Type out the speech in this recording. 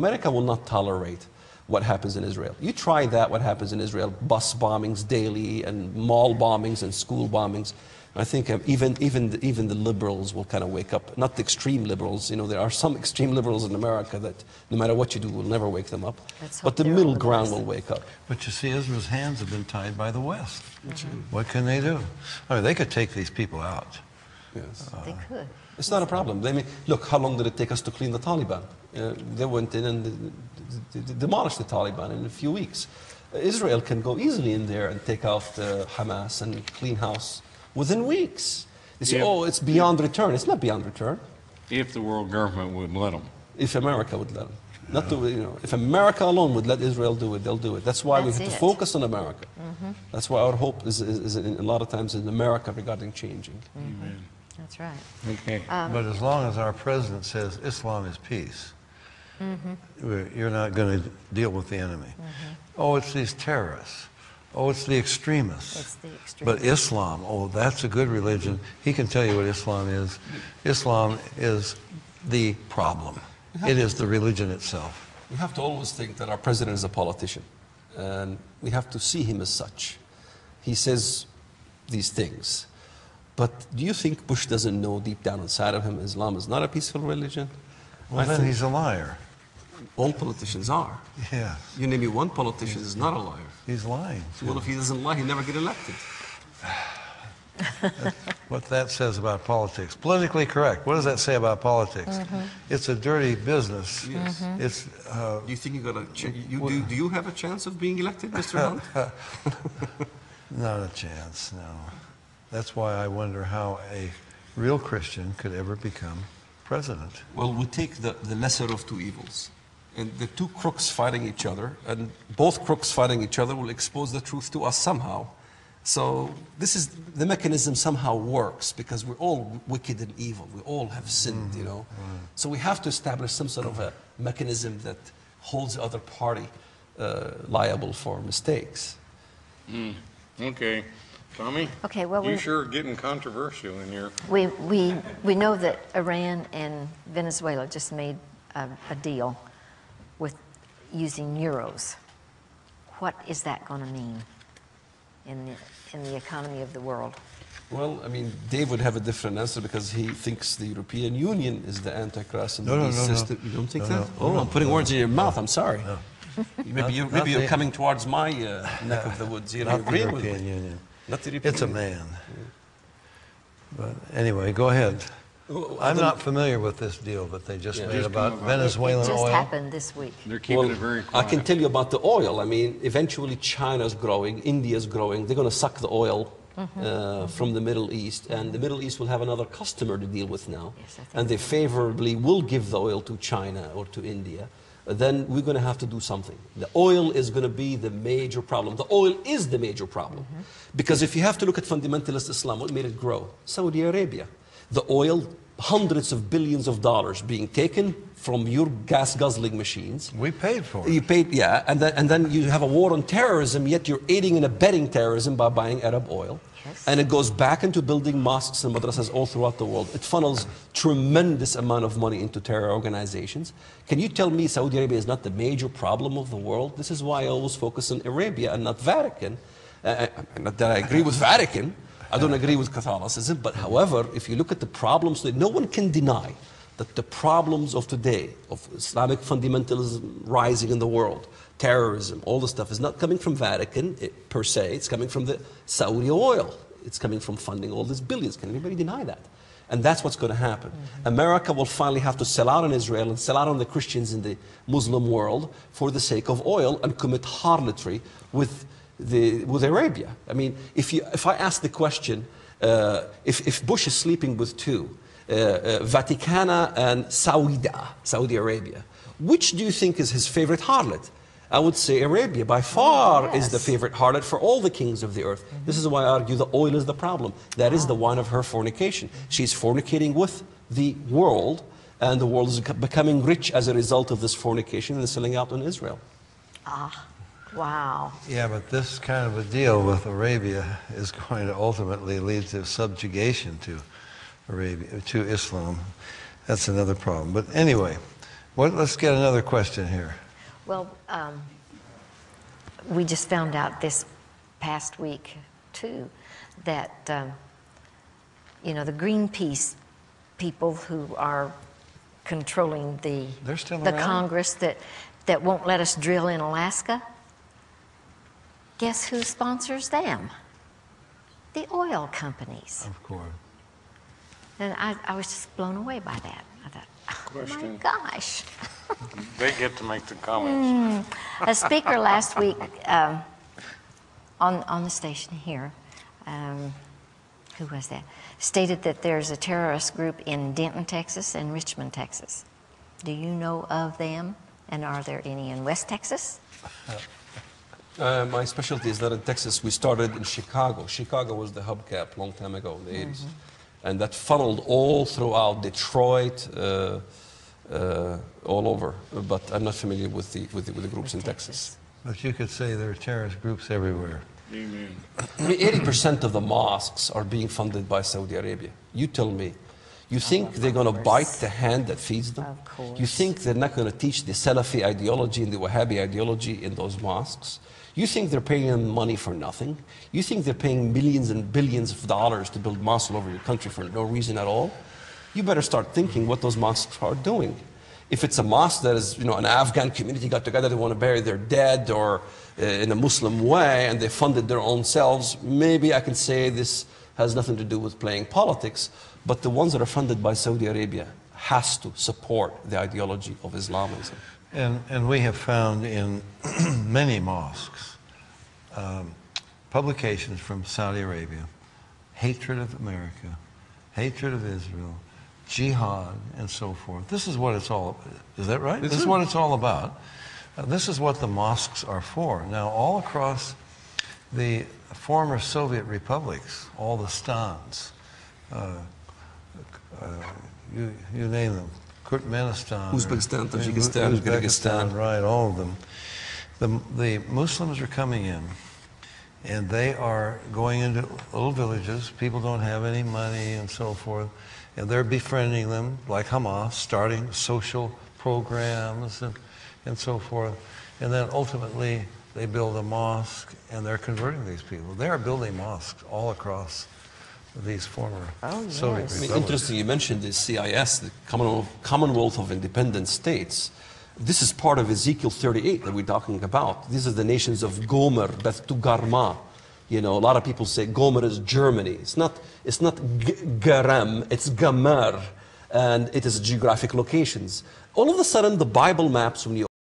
America will not tolerate what happens in Israel. You try that, what happens in Israel, bus bombings daily and mall bombings and school bombings. I think even the liberals will kind of wake up. Not the extreme liberals. You know, there are some extreme liberals in America that no matter what you do will never wake them up. But the middle ground will wake up. But you see, Israel's hands have been tied by the West. What can they do? I mean, they could take these people out. Yes. They could. It's not a problem. I mean, look, how long did it take us to clean the Taliban? They went in and demolished the Taliban in a few weeks. Israel can go easily in there and take out Hamas and clean house within weeks. They say, oh, it's beyond return. It's not beyond return. If the world government would let them. If America would let them. Not to, you know, if America alone would let Israel do it, they'll do it. That's why we have to focus on America. That's why our hope is a lot of times in America regarding changing. Amen. That's right. Okay. But as long as our president says Islam is peace, you're not going to deal with the enemy. Oh, it's these terrorists. Oh, it's the extremists. It's the extremists. But Islam, oh, that's a good religion. He can tell you what Islam is. Islam is the problem. It is the religion itself. We have to always think that our president is a politician, and we have to see him as such. He says these things. But do you think Bush doesn't know deep down inside of him Islam is not a peaceful religion? Well, then he's a liar. All politicians are. Yeah. You name me one politician is not a liar. He's lying. Well, if he doesn't lie, he'd never get elected. What that says about politics. Politically correct. What does that say about politics? It's a dirty business. Yes. It's. Do you think do you have a chance of being elected, Mr. Hunt? Not a chance, no. That's why I wonder how a real Christian could ever become president. Well, we take the lesser of two evils. And the two crooks fighting each other, and both crooks fighting each other will expose the truth to us somehow. So this is, the mechanism somehow works because we're all wicked and evil. We all have sinned, you know. So we have to establish some sort of a mechanism that holds the other party liable for mistakes. Okay. Tommy? Okay, well, you sure are getting controversial in here. We know that Iran and Venezuela just made a deal with using euros. What is that going to mean in the economy of the world? Well, I mean, Dave would have a different answer because he thinks the European Union is the Antichrist in the system. You don't think that? I'm putting words in your mouth. I'm sorry. Maybe you're coming towards my neck of the woods. You know, not the European Union. Not the European It's a man. But anyway, go ahead. I'm not familiar with this deal that they just made about Venezuelan oil. It just happened this week. They're keeping it very quiet. I can tell you about the oil. I mean, eventually China's growing, India's growing. They're going to suck the oil from the Middle East, and the Middle East will have another customer to deal with now. Yes, and they favorably will give the oil to China or to India. Then we're going to have to do something. The oil is going to be the major problem. The oil is the major problem. Because if you have to look at fundamentalist Islam, what made it grow? Saudi Arabia. The oil, hundreds of billions of dollars being taken from your gas-guzzling machines. We paid for it. You paid, yeah, and then you have a war on terrorism, yet you're aiding and abetting terrorism by buying Arab oil. Yes. And it goes back into building mosques and madrasas all throughout the world. It funnels tremendous amount of money into terror organizations. Can you tell me Saudi Arabia is not the major problem of the world? This is why I always focus on Arabia and not Vatican. Not that I agree with Vatican. I don't agree with Catholicism. But however, if you look at the problems, no one can deny that the problems of today, of Islamic fundamentalism rising in the world, terrorism, all this stuff is not coming from Vatican per se. It's coming from the Saudi oil. It's coming from funding all these billions. Can anybody deny that? And that's what's going to happen. America will finally have to sell out on Israel and sell out on the Christians in the Muslim world for the sake of oil and commit harlotry with Arabia. I mean, if I ask the question, if Bush is sleeping with two, Vaticana and Saudi Arabia, which do you think is his favorite harlot? I would say Arabia by far is the favorite harlot for all the kings of the earth. This is why I argue the oil is the problem. That is the wine of her fornication. She's fornicating with the world, and the world is becoming rich as a result of this fornication and selling out on Israel. Wow. Yeah, but this kind of a deal with Arabia is going to ultimately lead to subjugation to Arabia, to Islam. That's another problem. But anyway, Well, let's get another question here. Well, we just found out this past week, too, that, you know, the Greenpeace people who are controlling They're still the around? Congress that won't let us drill in Alaska, guess who sponsors them? The oil companies. Of course. And I was just blown away by that. I thought, oh my Question. gosh. They get to make the comments. A speaker last week on the station here, who was that, stated that there's a terrorist group in Denton, Texas and Richmond, Texas. Do you know of them? And are there any in West Texas? My specialty is not in Texas. We started in Chicago. Chicago was the hubcap a long time ago in the 80s. And that funneled all throughout Detroit, all over. But I'm not familiar with the groups in Texas. But you could say there are terrorist groups everywhere. Amen. I mean, 80% of the mosques are being funded by Saudi Arabia. You tell me. You think they're going to bite the hand that feeds them? Of course. You think they're not going to teach the Salafi ideology and the Wahhabi ideology in those mosques? You think they're paying them money for nothing? You think they're paying millions and billions of dollars to build mosques all over your country for no reason at all? You better start thinking what those mosques are doing. If it's a mosque that is, you know, an Afghan community got together, they want to bury their dead or in a Muslim way, and they funded their own selves, maybe I can say this has nothing to do with playing politics, but the ones that are funded by Saudi Arabia has to support the ideology of Islamism. And we have found in many mosques publications from Saudi Arabia, hatred of America, hatred of Israel, jihad, and so forth. This is what it's all, is that right? This is what it's all about. This is what the mosques are for. Now, all across the former Soviet republics, all the stans, you name them, Turkmenistan, Uzbekistan, Tajikistan, Kyrgyzstan. right, all of them. The Muslims are coming in, and they are going into little villages. People don't have any money and so forth, and they're befriending them, like Hamas, starting social programs and so forth. And then ultimately, they build a mosque, and they're converting these people. They are building mosques all across these former Soviet I mean, republics. interesting, you mentioned the CIS, the Commonwealth of Independent States. This is part of Ezekiel 38 that we're talking about. These are the nations of Gomer, Beth Togarmah. You know, a lot of people say Gomer is Germany. It's not Garam, it's Gamar, and it is geographic locations. All of a sudden, the Bible maps, when you